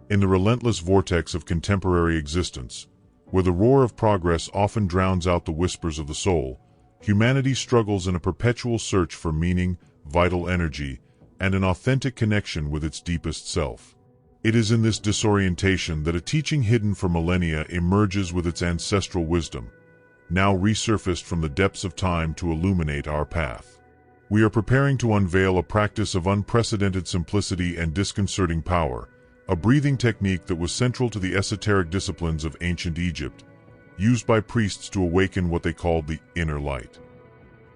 In the relentless vortex of contemporary existence, where the roar of progress often drowns out the whispers of the soul, humanity struggles in a perpetual search for meaning, vital energy, and an authentic connection with its deepest self. It is in this disorientation that a teaching hidden for millennia emerges with its ancestral wisdom, now resurfaced from the depths of time to illuminate our path. We are preparing to unveil a practice of unprecedented simplicity and disconcerting power, a breathing technique that was central to the esoteric disciplines of ancient Egypt, used by priests to awaken what they called the inner light.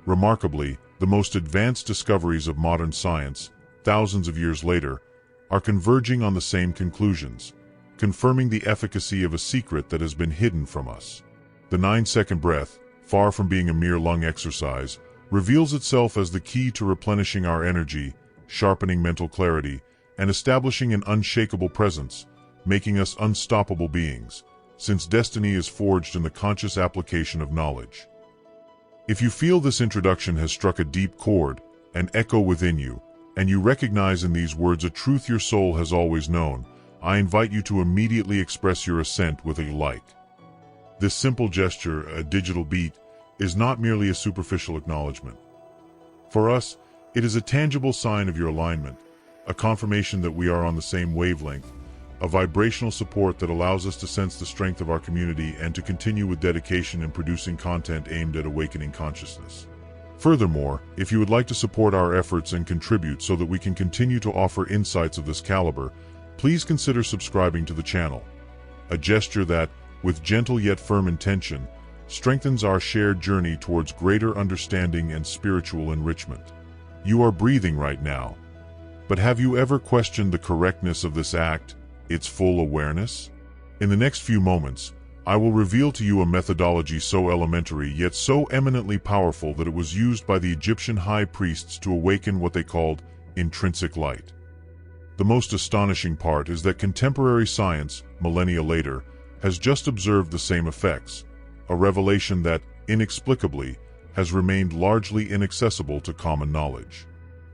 Remarkably, the most advanced discoveries of modern science, thousands of years later, are converging on the same conclusions, confirming the efficacy of a secret that has been hidden from us. The 9-second breath, far from being a mere lung exercise, reveals itself as the key to replenishing our energy, sharpening mental clarity, and establishing an unshakable presence, making us unstoppable beings, since destiny is forged in the conscious application of knowledge. If you feel this introduction has struck a deep chord, an echo within you, and you recognize in these words a truth your soul has always known, I invite you to immediately express your assent with a like. This simple gesture, a digital beat, is not merely a superficial acknowledgement. For us, it is a tangible sign of your alignment, a confirmation that we are on the same wavelength, a vibrational support that allows us to sense the strength of our community and to continue with dedication in producing content aimed at awakening consciousness. Furthermore, if you would like to support our efforts and contribute so that we can continue to offer insights of this caliber, please consider subscribing to the channel, a gesture that, with gentle yet firm intention, strengthens our shared journey towards greater understanding and spiritual enrichment. You are breathing right now. But have you ever questioned the correctness of this act, its full awareness? In the next few moments, I will reveal to you a methodology so elementary yet so eminently powerful that it was used by the Egyptian high priests to awaken what they called intrinsic light. The most astonishing part is that contemporary science, millennia later, has just observed the same effects, a revelation that, inexplicably, has remained largely inaccessible to common knowledge.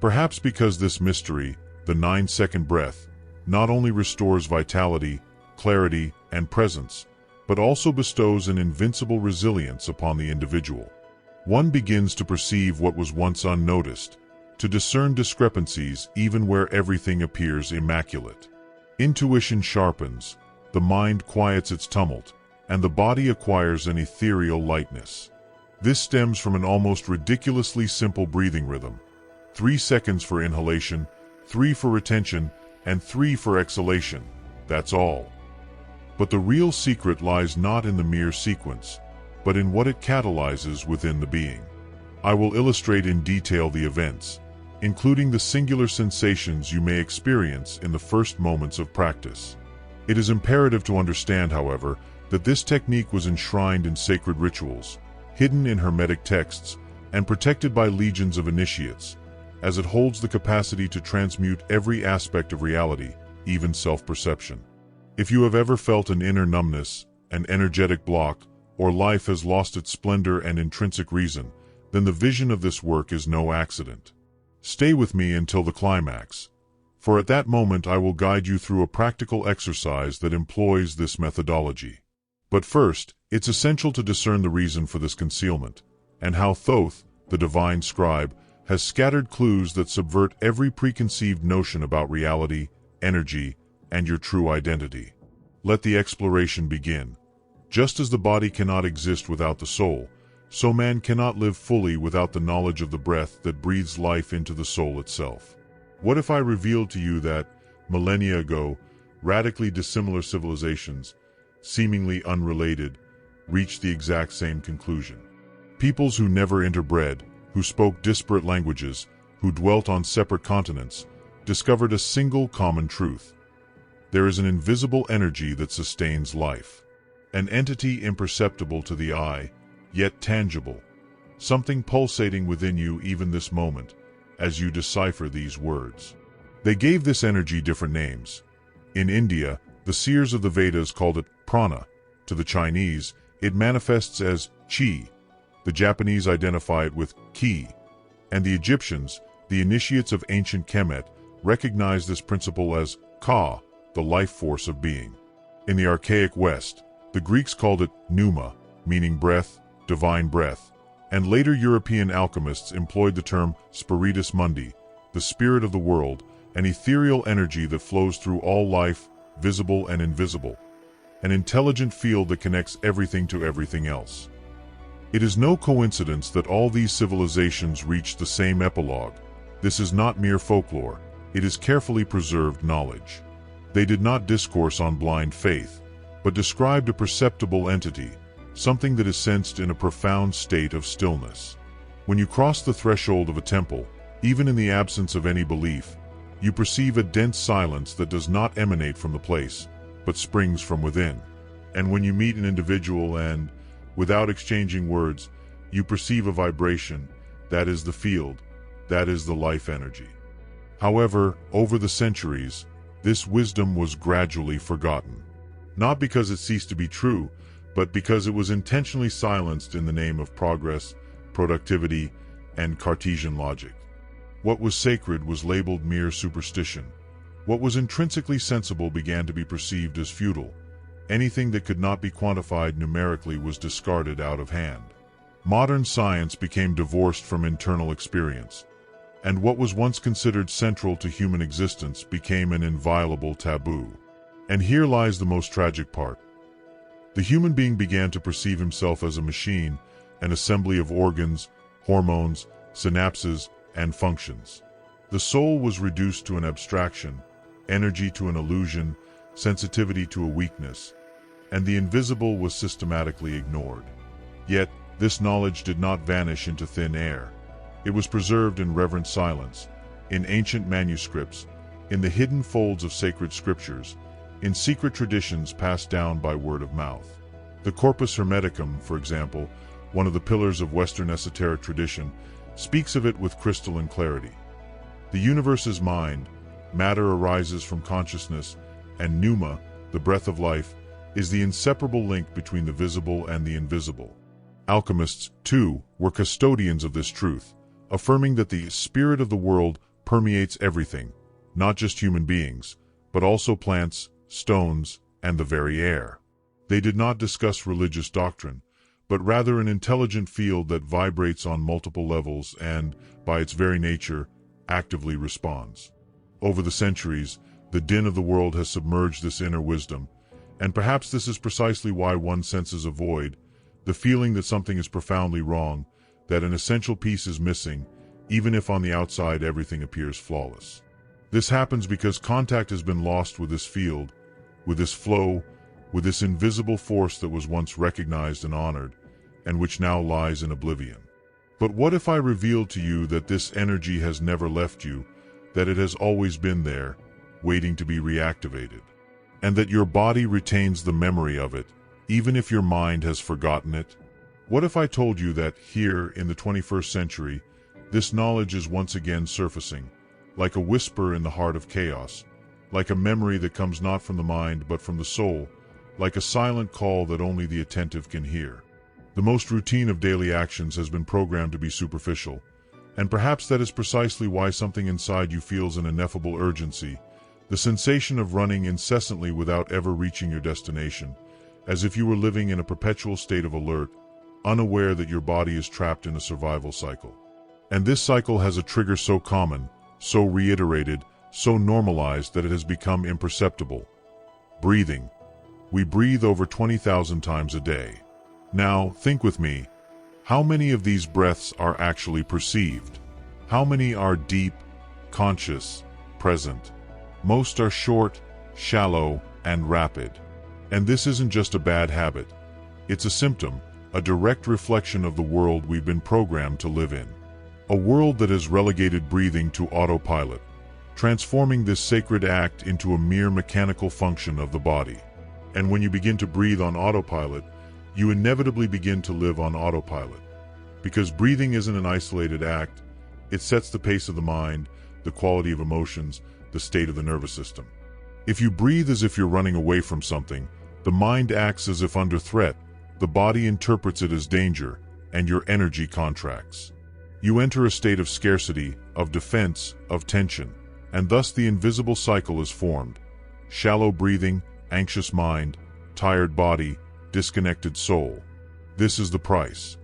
Perhaps because this mystery, the 9-second breath, not only restores vitality, clarity, and presence, but also bestows an invincible resilience upon the individual. One begins to perceive what was once unnoticed, to discern discrepancies even where everything appears immaculate. Intuition sharpens, the mind quiets its tumult, and the body acquires an ethereal lightness. This stems from an almost ridiculously simple breathing rhythm: 3 seconds for inhalation, 3 for retention, and 3 for exhalation. That's all. But the real secret lies not in the mere sequence, but in what it catalyzes within the being. I will illustrate in detail the events, including the singular sensations you may experience in the first moments of practice. It is imperative to understand, however, that this technique was enshrined in sacred rituals, hidden in Hermetic texts, and protected by legions of initiates, as it holds the capacity to transmute every aspect of reality, even self-perception. If you have ever felt an inner numbness, an energetic block, or life has lost its splendor and intrinsic reason, then the vision of this work is no accident. Stay with me until the climax, for at that moment I will guide you through a practical exercise that employs this methodology. But first, it's essential to discern the reason for this concealment, and how Thoth, the divine scribe, has scattered clues that subvert every preconceived notion about reality, energy, and your true identity. Let the exploration begin. Just as the body cannot exist without the soul, so man cannot live fully without the knowledge of the breath that breathes life into the soul itself. What if I revealed to you that, millennia ago, radically dissimilar civilizations, seemingly unrelated, reached the exact same conclusion? Peoples who never interbred, who spoke disparate languages, who dwelt on separate continents, discovered a single common truth. There is an invisible energy that sustains life. An entity imperceptible to the eye, yet tangible. Something pulsating within you even this moment, as you decipher these words. They gave this energy different names. In India, the seers of the Vedas called it prana. To the Chinese, it manifests as qi. The Japanese identify it with ki. And the Egyptians, the initiates of ancient Kemet, recognize this principle as ka, the life force of being. In the archaic West, the Greeks called it pneuma, meaning breath, divine breath, and later European alchemists employed the term spiritus mundi, the spirit of the world, an ethereal energy that flows through all life, visible and invisible, an intelligent field that connects everything to everything else. It is no coincidence that all these civilizations reached the same epilogue. This is not mere folklore, it is carefully preserved knowledge. They did not discourse on blind faith, but described a perceptible entity, something that is sensed in a profound state of stillness. When you cross the threshold of a temple, even in the absence of any belief, you perceive a dense silence that does not emanate from the place, but springs from within. And when you meet an individual and, without exchanging words, you perceive a vibration, that is the field, that is the life energy. However, over the centuries, this wisdom was gradually forgotten. Not because it ceased to be true, but because it was intentionally silenced in the name of progress, productivity, and Cartesian logic. What was sacred was labeled mere superstition. What was intrinsically sensible began to be perceived as futile. Anything that could not be quantified numerically was discarded out of hand. Modern science became divorced from internal experience, and what was once considered central to human existence became an inviolable taboo. And here lies the most tragic part. The human being began to perceive himself as a machine, an assembly of organs, hormones, synapses, and functions. The soul was reduced to an abstraction, energy to an illusion, sensitivity to a weakness, and the invisible was systematically ignored. Yet, this knowledge did not vanish into thin air. It was preserved in reverent silence, in ancient manuscripts, in the hidden folds of sacred scriptures, in secret traditions passed down by word of mouth. The Corpus Hermeticum, for example, one of the pillars of Western esoteric tradition, speaks of it with crystalline clarity. The universe's mind, matter arises from consciousness, and pneuma, the breath of life, is the inseparable link between the visible and the invisible. Alchemists, too, were custodians of this truth, affirming that the spirit of the world permeates everything, not just human beings, but also plants, stones, and the very air. They did not discuss religious doctrine, but rather an intelligent field that vibrates on multiple levels and, by its very nature, actively responds. Over the centuries, the din of the world has submerged this inner wisdom, and perhaps this is precisely why one senses a void, the feeling that something is profoundly wrong, that an essential piece is missing, even if on the outside everything appears flawless. This happens because contact has been lost with this field, with this flow, with this invisible force that was once recognized and honored, and which now lies in oblivion. But what if I revealed to you that this energy has never left you, that it has always been there, waiting to be reactivated, and that your body retains the memory of it, even if your mind has forgotten it? What if I told you that here, in the 21st century, this knowledge is once again surfacing, like a whisper in the heart of chaos, like a memory that comes not from the mind but from the soul, like a silent call that only the attentive can hear? The most routine of daily actions has been programmed to be superficial, and perhaps that is precisely why something inside you feels an ineffable urgency, the sensation of running incessantly without ever reaching your destination, as if you were living in a perpetual state of alert, unaware that your body is trapped in a survival cycle. And this cycle has a trigger so common, so reiterated, so normalized that it has become imperceptible. Breathing. We breathe over 20,000 times a day. Now, think with me. How many of these breaths are actually perceived? How many are deep, conscious, present? Most are short, shallow, and rapid. And this isn't just a bad habit. It's a symptom, a direct reflection of the world we've been programmed to live in. A world that has relegated breathing to autopilot, transforming this sacred act into a mere mechanical function of the body. And when you begin to breathe on autopilot, you inevitably begin to live on autopilot. Because breathing isn't an isolated act, it sets the pace of the mind, the quality of emotions, the state of the nervous system. If you breathe as if you're running away from something, the mind acts as if under threat, the body interprets it as danger, and your energy contracts. You enter a state of scarcity, of defense, of tension, and thus the invisible cycle is formed. shallow breathing, anxious mind, tired body, disconnected soul. This is the price.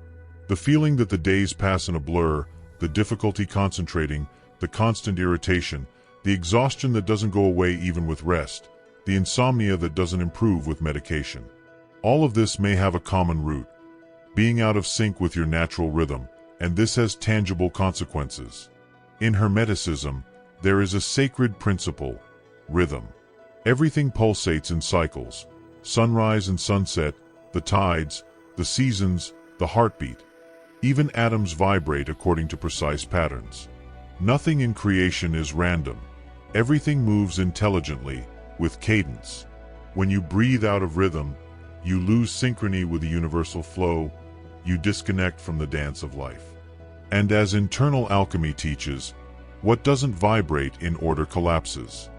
The feeling that the days pass in a blur, the difficulty concentrating, the constant irritation, the exhaustion that doesn't go away even with rest, the insomnia that doesn't improve with medication. All of this may have a common root: being out of sync with your natural rhythm, and this has tangible consequences. In Hermeticism, there is a sacred principle: rhythm. Everything pulsates in cycles: sunrise and sunset, the tides, the seasons, the heartbeat. Even atoms vibrate according to precise patterns. Nothing in creation is random. Everything moves intelligently, with cadence. When you breathe out of rhythm, you lose synchrony with the universal flow, you disconnect from the dance of life. And as internal alchemy teaches, what doesn't vibrate in order collapses.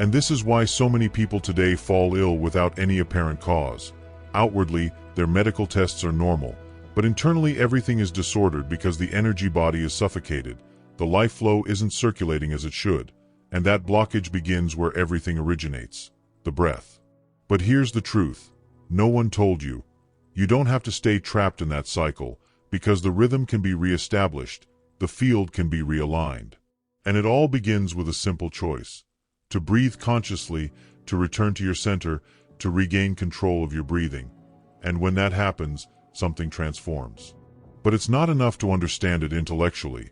And this is why so many people today fall ill without any apparent cause. Outwardly, their medical tests are normal, but internally everything is disordered because the energy body is suffocated, the life flow isn't circulating as it should, and that blockage begins where everything originates: the breath. But here's the truth: no one told you. You don't have to stay trapped in that cycle, because the rhythm can be reestablished, the field can be realigned. And it all begins with a simple choice: to breathe consciously, to return to your center, to regain control of your breathing. And when that happens, something transforms. But it's not enough to understand it intellectually.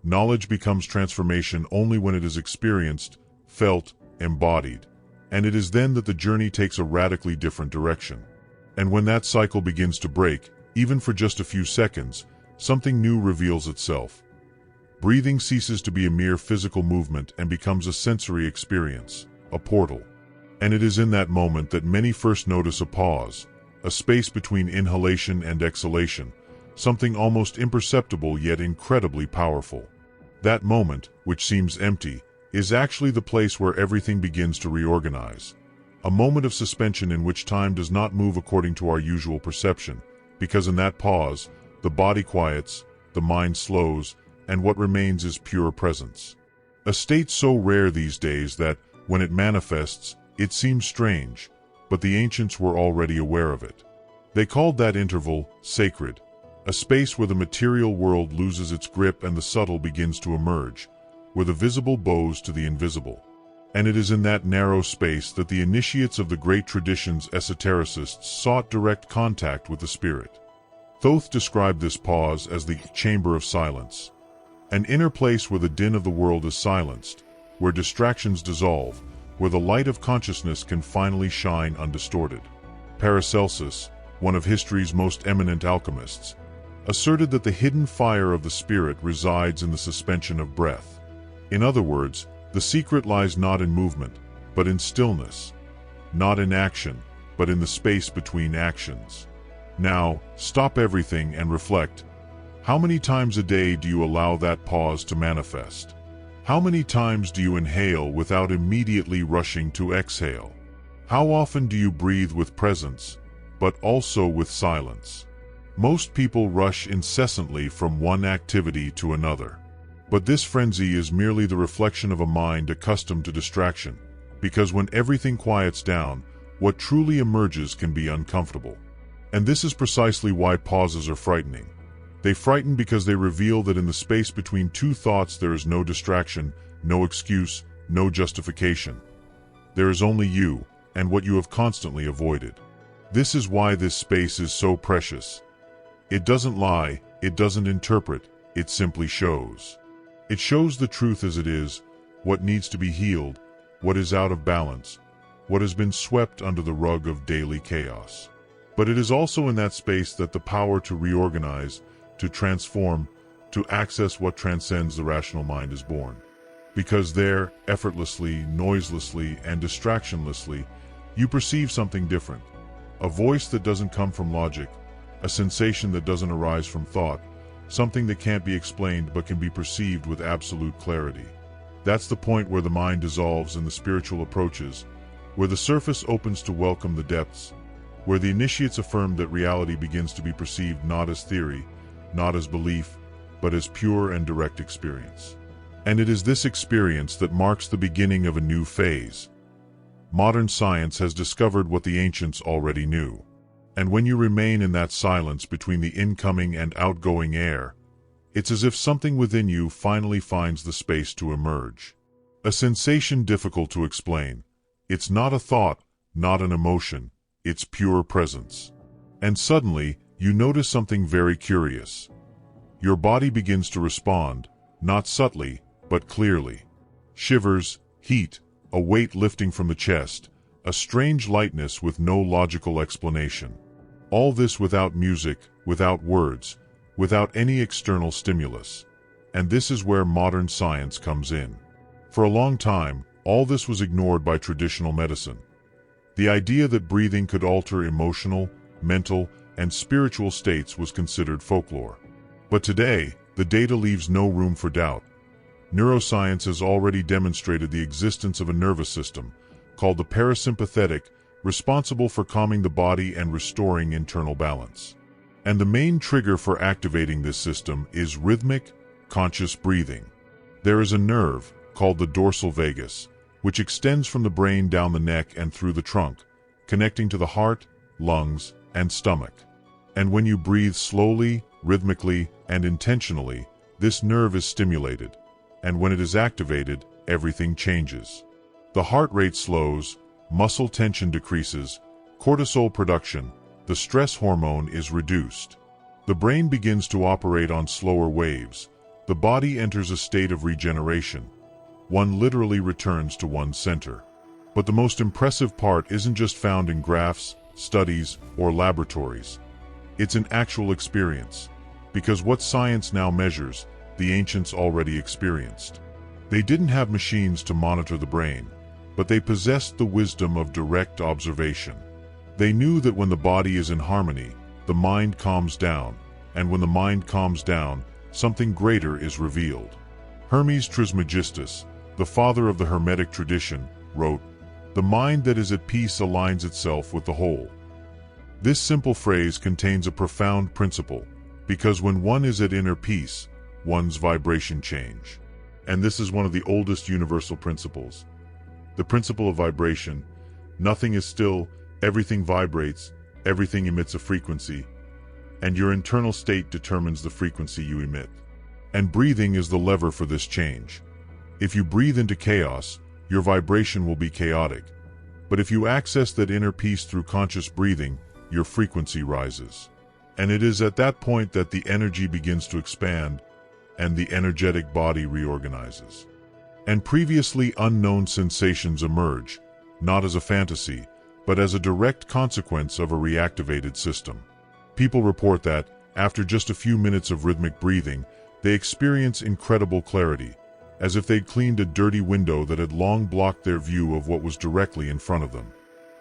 Knowledge becomes transformation only when it is experienced, felt, embodied. And it is then that the journey takes a radically different direction. And when that cycle begins to break, even for just a few seconds, something new reveals itself. Breathing ceases to be a mere physical movement and becomes a sensory experience, a portal. And it is in that moment that many first notice a pause, a space between inhalation and exhalation, something almost imperceptible yet incredibly powerful. That moment, which seems empty, is actually the place where everything begins to reorganize. A moment of suspension in which time does not move according to our usual perception, because in that pause, the body quiets, the mind slows, and what remains is pure presence. A state so rare these days that, when it manifests, it seems strange, but the ancients were already aware of it. They called that interval sacred, a space where the material world loses its grip and the subtle begins to emerge, where the visible bows to the invisible. And it is in that narrow space that the initiates of the great tradition's esotericists sought direct contact with the spirit. Thoth described this pause as the chamber of silence, an inner place where the din of the world is silenced, where distractions dissolve, where the light of consciousness can finally shine undistorted. Paracelsus, one of history's most eminent alchemists, asserted that the hidden fire of the spirit resides in the suspension of breath. In other words, the secret lies not in movement, but in stillness, not in action, but in the space between actions. Now, stop everything and reflect. How many times a day do you allow that pause to manifest? How many times do you inhale without immediately rushing to exhale? How often do you breathe with presence, but also with silence? Most people rush incessantly from one activity to another. But this frenzy is merely the reflection of a mind accustomed to distraction, because when everything quiets down, what truly emerges can be uncomfortable. And this is precisely why pauses are frightening. They frighten because they reveal that in the space between two thoughts there is no distraction, no excuse, no justification. There is only you, and what you have constantly avoided. This is why this space is so precious. It doesn't lie, it doesn't interpret, it simply shows. It shows the truth as it is, what needs to be healed, what is out of balance, what has been swept under the rug of daily chaos. But it is also in that space that the power to reorganize, to transform, to access what transcends the rational mind is born. Because there, effortlessly, noiselessly, and distractionlessly, you perceive something different. A voice that doesn't come from logic, a sensation that doesn't arise from thought, something that can't be explained but can be perceived with absolute clarity. That's the point where the mind dissolves and the spiritual approaches, where the surface opens to welcome the depths, where the initiates affirm that reality begins to be perceived not as theory, not as belief, but as pure and direct experience. And it is this experience that marks the beginning of a new phase. modern science has discovered what the ancients already knew. And when you remain in that silence between the incoming and outgoing air, it's as if something within you finally finds the space to emerge. A sensation difficult to explain. It's not a thought, not an emotion, it's pure presence. And suddenly, you notice something very curious. Your body begins to respond, not subtly, but clearly. Shivers, heat, a weight lifting from the chest, a strange lightness with no logical explanation. All this without music, without words, without any external stimulus. And this is where modern science comes in. For a long time, all this was ignored by traditional medicine. The idea that breathing could alter emotional, mental, and spiritual states was considered folklore. But today, the data leaves no room for doubt. Neuroscience has already demonstrated the existence of a nervous system, called the parasympathetic, responsible for calming the body and restoring internal balance. And the main trigger for activating this system is rhythmic, conscious breathing. There is a nerve, called the dorsal vagus, which extends from the brain down the neck and through the trunk, connecting to the heart, lungs, and stomach. And when you breathe slowly, rhythmically, and intentionally, this nerve is stimulated. And when it is activated, everything changes. The heart rate slows, muscle tension decreases, cortisol production, the stress hormone is reduced. The brain begins to operate on slower waves. The body enters a state of regeneration. One literally returns to one's center. But the most impressive part isn't just found in graphs, studies, or laboratories. It's an actual experience. Because what science now measures, the ancients already experienced. They didn't have machines to monitor the brain, but they possessed the wisdom of direct observation. They knew that when the body is in harmony, the mind calms down, and when the mind calms down, something greater is revealed. Hermes Trismegistus, the father of the Hermetic tradition, wrote, "The mind that is at peace aligns itself with the whole." This simple phrase contains a profound principle, because when one is at inner peace, one's vibration change. And this is one of the oldest universal principles. The principle of vibration. Nothing is still, everything vibrates, everything emits a frequency, and your internal state determines the frequency you emit. And breathing is the lever for this change. If you breathe into chaos, your vibration will be chaotic. But if you access that inner peace through conscious breathing, your frequency rises. And it is at that point that the energy begins to expand, and the energetic body reorganizes. And previously unknown sensations emerge, not as a fantasy, but as a direct consequence of a reactivated system. People report that, after just a few minutes of rhythmic breathing, they experience incredible clarity, as if they'd cleaned a dirty window that had long blocked their view of what was directly in front of them.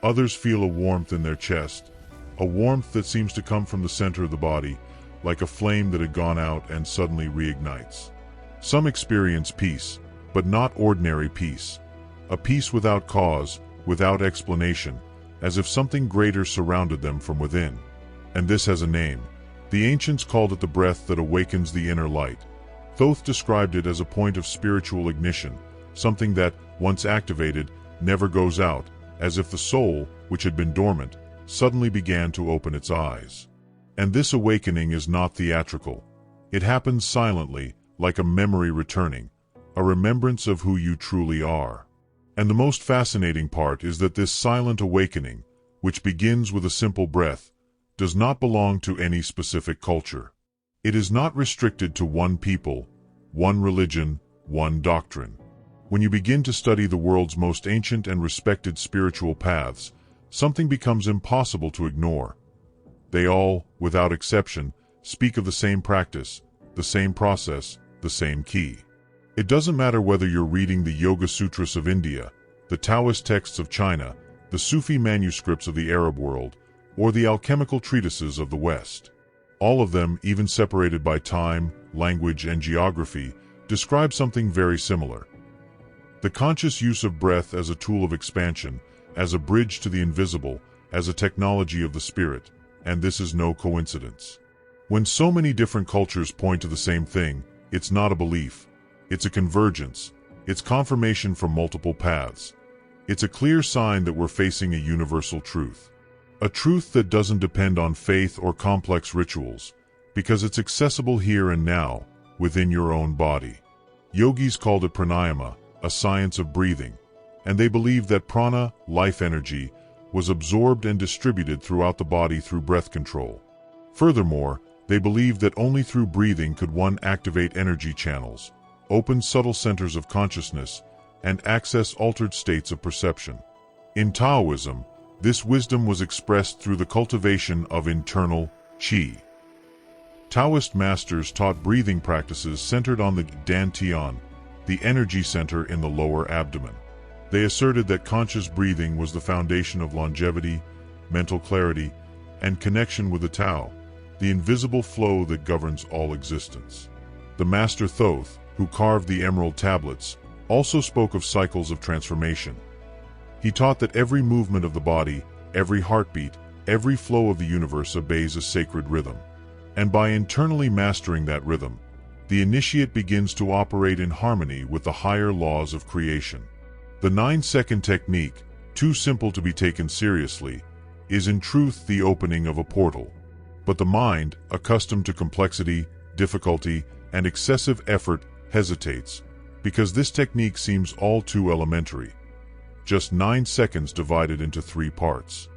Others feel a warmth in their chest, a warmth that seems to come from the center of the body, like a flame that had gone out and suddenly reignites. Some experience peace, but not ordinary peace. A peace without cause, without explanation, as if something greater surrounded them from within. And this has a name. The ancients called it the breath that awakens the inner light. Thoth described it as a point of spiritual ignition, something that, once activated, never goes out, as if the soul, which had been dormant, suddenly began to open its eyes. And this awakening is not theatrical. It happens silently, like a memory returning, a remembrance of who you truly are. And the most fascinating part is that this silent awakening, which begins with a simple breath, does not belong to any specific culture. It is not restricted to one people, one religion, one doctrine. When you begin to study the world's most ancient and respected spiritual paths, something becomes impossible to ignore. They all, without exception, speak of the same practice, the same process, the same key. It doesn't matter whether you're reading the Yoga Sutras of India, the Taoist texts of China, the Sufi manuscripts of the Arab world, or the alchemical treatises of the West. All of them, even separated by time, language, and geography, describe something very similar. The conscious use of breath as a tool of expansion, as a bridge to the invisible, as a technology of the spirit, and this is no coincidence. When so many different cultures point to the same thing, it's not a belief, it's a convergence, it's confirmation from multiple paths. It's a clear sign that we're facing a universal truth. A truth that doesn't depend on faith or complex rituals, because it's accessible here and now, within your own body. Yogis called it pranayama, a science of breathing, and they believed that prana, life energy, was absorbed and distributed throughout the body through breath control. Furthermore, they believed that only through breathing could one activate energy channels, open subtle centers of consciousness, and access altered states of perception. In Taoism, this wisdom was expressed through the cultivation of internal qi. Taoist masters taught breathing practices centered on the dantian, the energy center in the lower abdomen. They asserted that conscious breathing was the foundation of longevity, mental clarity, and connection with the Tao, the invisible flow that governs all existence. The master Thoth, who carved the emerald tablets, also spoke of cycles of transformation. He taught that every movement of the body, every heartbeat, every flow of the universe obeys a sacred rhythm. And by internally mastering that rhythm, the initiate begins to operate in harmony with the higher laws of creation. The 9-second technique, too simple to be taken seriously, is in truth the opening of a portal. But the mind, accustomed to complexity, difficulty, and excessive effort, hesitates, because this technique seems all too elementary. Just 9 seconds divided into 3 parts.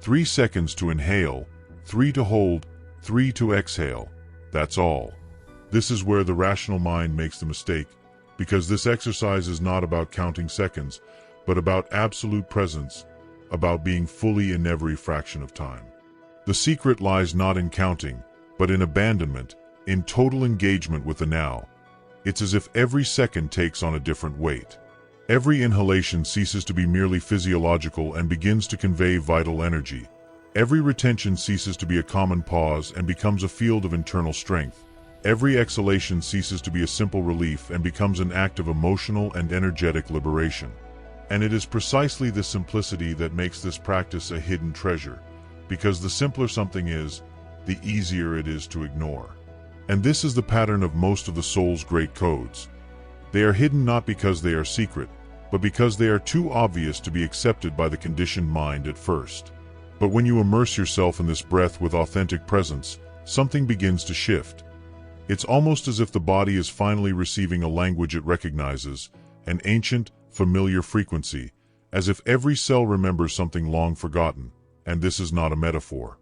3 seconds to inhale, 3 to hold, 3 to exhale. That's all. This is where the rational mind makes the mistake, because this exercise is not about counting seconds, but about absolute presence, about being fully in every fraction of time. The secret lies not in counting, but in abandonment, in total engagement with the now. It's as if every second takes on a different weight. Every inhalation ceases to be merely physiological and begins to convey vital energy. Every retention ceases to be a common pause and becomes a field of internal strength. Every exhalation ceases to be a simple relief and becomes an act of emotional and energetic liberation. And it is precisely this simplicity that makes this practice a hidden treasure, because the simpler something is, the easier it is to ignore. And this is the pattern of most of the soul's great codes. They are hidden not because they are secret, but because they are too obvious to be accepted by the conditioned mind at first. But when you immerse yourself in this breath with authentic presence, something begins to shift. It's almost as if the body is finally receiving a language it recognizes, an ancient, familiar frequency, as if every cell remembers something long forgotten, and this is not a metaphor.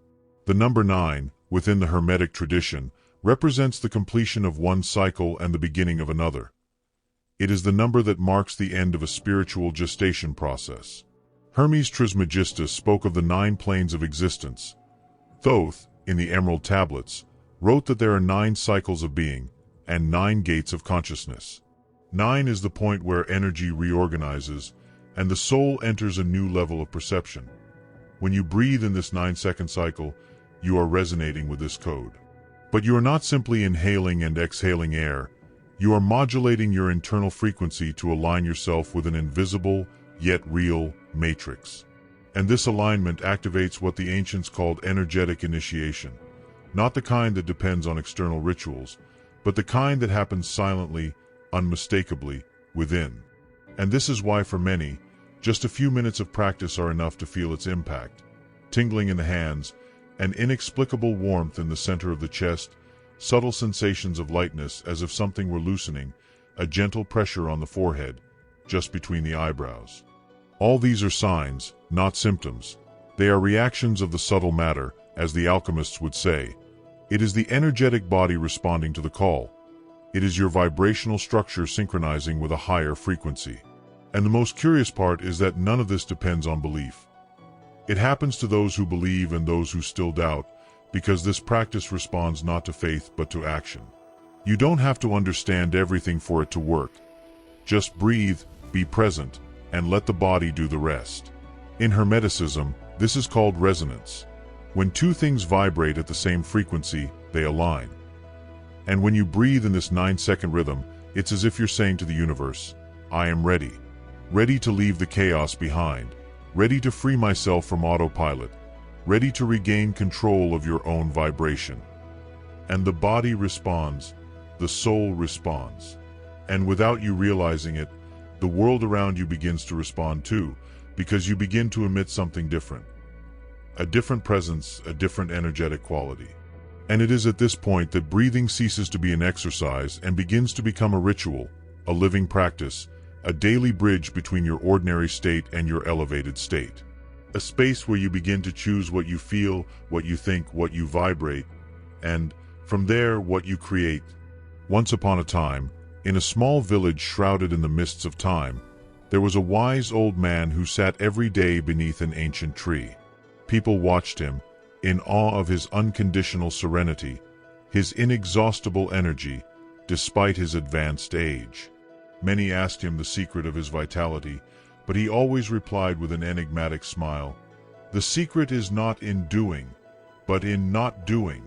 The number 9, within the Hermetic tradition, represents the completion of one cycle and the beginning of another. It is the number that marks the end of a spiritual gestation process. Hermes Trismegistus spoke of the 9 planes of existence. Thoth, in the Emerald Tablets, wrote that there are 9 cycles of being, and 9 gates of consciousness. 9 is the point where energy reorganizes, and the soul enters a new level of perception. When you breathe in this 9-second cycle, you are resonating with this code. But you are not simply inhaling and exhaling air, you are modulating your internal frequency to align yourself with an invisible, yet real, matrix. And this alignment activates what the ancients called energetic initiation, not the kind that depends on external rituals, but the kind that happens silently, unmistakably, within. And this is why for many, just a few minutes of practice are enough to feel its impact. Tingling in the hands, an inexplicable warmth in the center of the chest, subtle sensations of lightness as if something were loosening, a gentle pressure on the forehead, just between the eyebrows. All these are signs, not symptoms. They are reactions of the subtle matter, as the alchemists would say. It is the energetic body responding to the call. It is your vibrational structure synchronizing with a higher frequency. And the most curious part is that none of this depends on belief. It happens to those who believe and those who still doubt, because this practice responds not to faith but to action. You don't have to understand everything for it to work. Just breathe, be present, and let the body do the rest. In Hermeticism, this is called resonance. When two things vibrate at the same frequency, they align. And when you breathe in this 9-second rhythm, it's as if you're saying to the universe, I am ready. Ready to leave the chaos behind. Ready to free myself from autopilot. Ready to regain control of your own vibration. And the body responds, the soul responds. And without you realizing it, the world around you begins to respond too, because you begin to emit something different. A different presence, a different energetic quality. And it is at this point that breathing ceases to be an exercise and begins to become a ritual, a living practice, a daily bridge between your ordinary state and your elevated state. A space where you begin to choose what you feel, what you think, what you vibrate, and, from there, what you create. Once upon a time, in a small village shrouded in the mists of time, there was a wise old man who sat every day beneath an ancient tree. People watched him, in awe of his unconditional serenity, his inexhaustible energy, despite his advanced age. Many asked him the secret of his vitality, but he always replied with an enigmatic smile, "The secret is not in doing, but in not doing."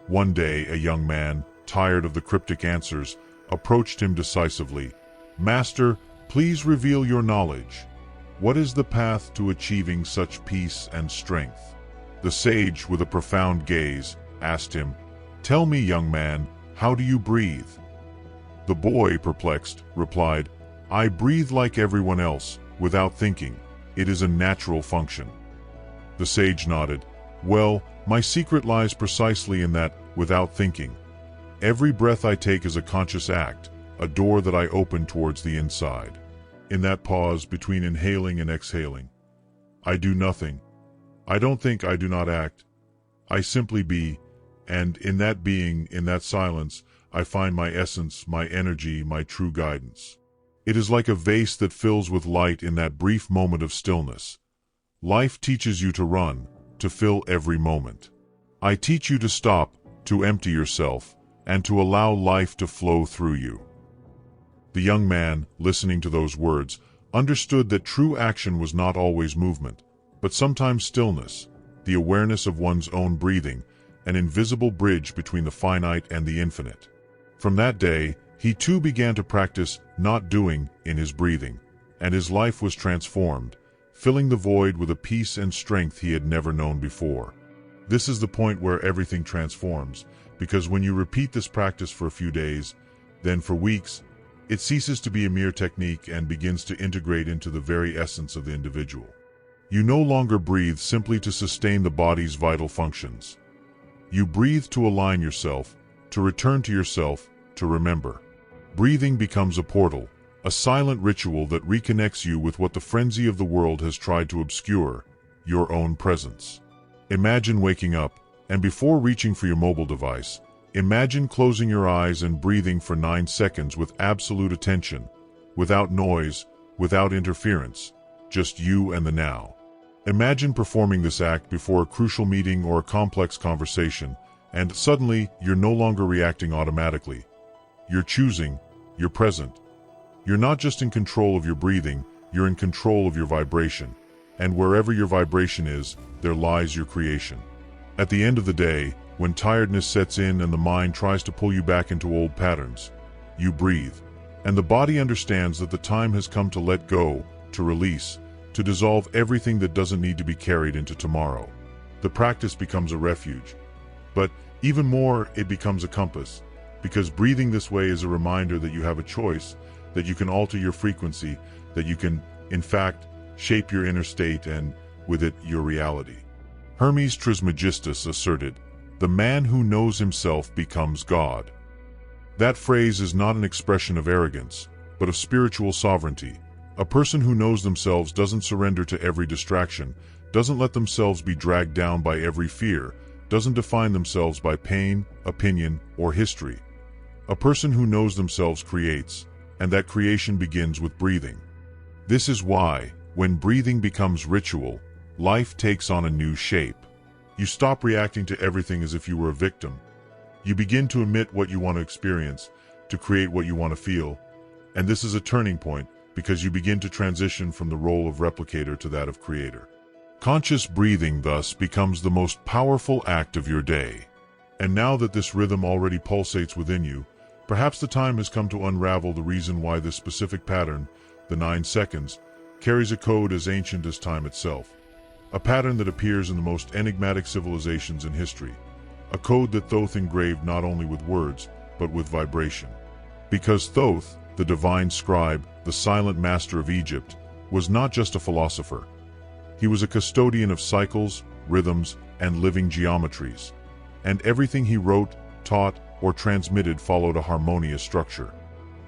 One day, a young man, tired of the cryptic answers, approached him decisively. "Master, please reveal your knowledge. What is the path to achieving such peace and strength?" The sage, with a profound gaze, asked him, "Tell me, young man, how do you breathe?" The boy, perplexed, replied, "I breathe like everyone else, without thinking. It is a natural function." The sage nodded. "Well, my secret lies precisely in that, without thinking. Every breath I take is a conscious act, a door that I open towards the inside. In that pause between inhaling and exhaling, I do nothing. I don't think, I do not act. I simply be, and in that being, in that silence, I find my essence, my energy, my true guidance. It is like a vase that fills with light in that brief moment of stillness. Life teaches you to run, to fill every moment. I teach you to stop, to empty yourself, and to allow life to flow through you." The young man, listening to those words, understood that true action was not always movement, but sometimes stillness, the awareness of one's own breathing, an invisible bridge between the finite and the infinite. From that day, he too began to practice not doing in his breathing, and his life was transformed, filling the void with a peace and strength he had never known before. This is the point where everything transforms, because when you repeat this practice for a few days, then for weeks, it ceases to be a mere technique and begins to integrate into the very essence of the individual. You no longer breathe simply to sustain the body's vital functions. You breathe to align yourself, to return to yourself, to remember. Breathing becomes a portal, a silent ritual that reconnects you with what the frenzy of the world has tried to obscure, your own presence. Imagine waking up, and before reaching for your mobile device, imagine closing your eyes and breathing for 9 seconds with absolute attention, without noise, without interference, just you and the now. Imagine performing this act before a crucial meeting or a complex conversation, and suddenly you're no longer reacting automatically. You're choosing, you're present. You're not just in control of your breathing, you're in control of your vibration. And wherever your vibration is, there lies your creation. At the end of the day, when tiredness sets in and the mind tries to pull you back into old patterns, you breathe. And the body understands that the time has come to let go, to release, to dissolve everything that doesn't need to be carried into tomorrow. The practice becomes a refuge. But even more, it becomes a compass. Because breathing this way is a reminder that you have a choice, that you can alter your frequency, that you can, in fact, shape your inner state and, with it, your reality. Hermes Trismegistus asserted, "The man who knows himself becomes God." That phrase is not an expression of arrogance, but of spiritual sovereignty. A person who knows themselves doesn't surrender to every distraction, doesn't let themselves be dragged down by every fear, doesn't define themselves by pain, opinion, or history. A person who knows themselves creates, and that creation begins with breathing. This is why, when breathing becomes ritual, life takes on a new shape. You stop reacting to everything as if you were a victim. You begin to emit what you want to experience, to create what you want to feel, and this is a turning point, because you begin to transition from the role of replicator to that of creator. Conscious breathing thus becomes the most powerful act of your day. And now that this rhythm already pulsates within you, perhaps the time has come to unravel the reason why this specific pattern, the 9 seconds, carries a code as ancient as time itself. A pattern that appears in the most enigmatic civilizations in history. A code that Thoth engraved not only with words, but with vibration. Because Thoth, the divine scribe, the silent master of Egypt, was not just a philosopher. He was a custodian of cycles, rhythms, and living geometries. And everything he wrote, taught, or transmitted followed a harmonious structure.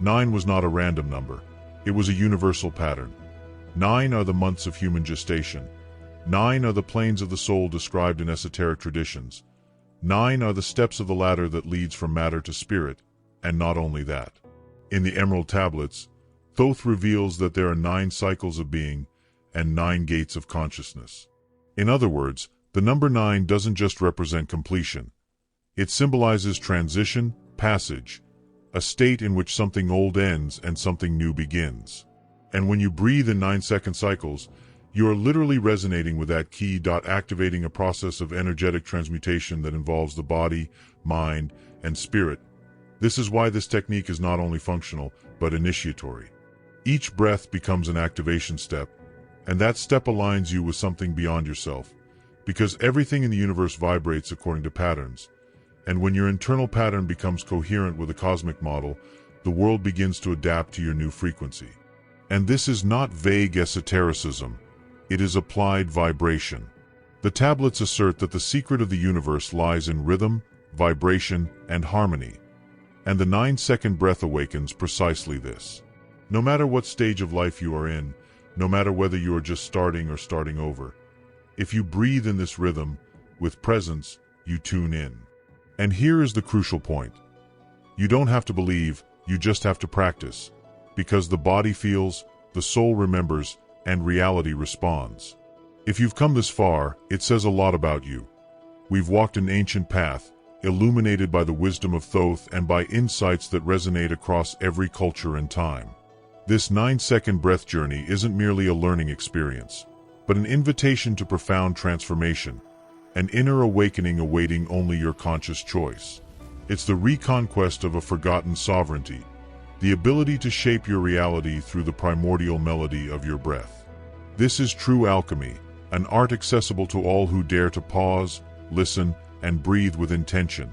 9 was not a random number. It was a universal pattern. 9 are the months of human gestation. 9 are the planes of the soul described in esoteric traditions. 9 are the steps of the ladder that leads from matter to spirit, and not only that. In the Emerald Tablets, Thoth reveals that there are 9 cycles of being and 9 gates of consciousness. In other words, the number 9 doesn't just represent completion. It symbolizes transition, passage, a state in which something old ends and something new begins. And when you breathe in 9-second cycles, you are literally resonating with that key, activating a process of energetic transmutation that involves the body, mind, and spirit. This is why this technique is not only functional, but initiatory. Each breath becomes an activation step, and that step aligns you with something beyond yourself, because everything in the universe vibrates according to patterns. And when your internal pattern becomes coherent with a cosmic model, the world begins to adapt to your new frequency. And this is not vague esotericism. It is applied vibration. The tablets assert that the secret of the universe lies in rhythm, vibration, and harmony. And the 9-second breath awakens precisely this. No matter what stage of life you are in, no matter whether you are just starting or starting over, if you breathe in this rhythm, with presence, you tune in. And here is the crucial point. You don't have to believe, you just have to practice. Because the body feels, the soul remembers, and reality responds. If you've come this far, it says a lot about you. We've walked an ancient path, illuminated by the wisdom of Thoth and by insights that resonate across every culture and time. This 9-second breath journey isn't merely a learning experience, but an invitation to profound transformation, an inner awakening awaiting only your conscious choice. It's the reconquest of a forgotten sovereignty, the ability to shape your reality through the primordial melody of your breath. This is true alchemy, an art accessible to all who dare to pause, listen, and breathe with intention.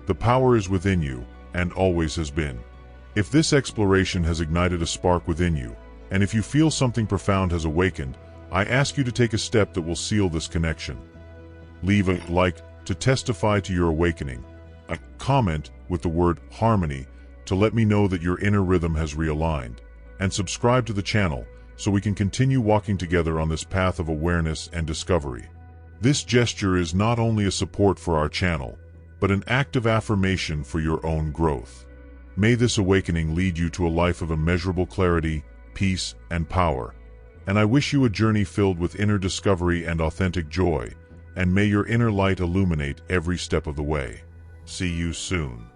The power is within you, and always has been. If this exploration has ignited a spark within you, and if you feel something profound has awakened, I ask you to take a step that will seal this connection. Leave a like to testify to your awakening, a comment with the word harmony to let me know that your inner rhythm has realigned, and subscribe to the channel so we can continue walking together on this path of awareness and discovery. This gesture is not only a support for our channel, but an act of affirmation for your own growth. May this awakening lead you to a life of immeasurable clarity, peace, and power. And I wish you a journey filled with inner discovery and authentic joy, and may your inner light illuminate every step of the way. See you soon.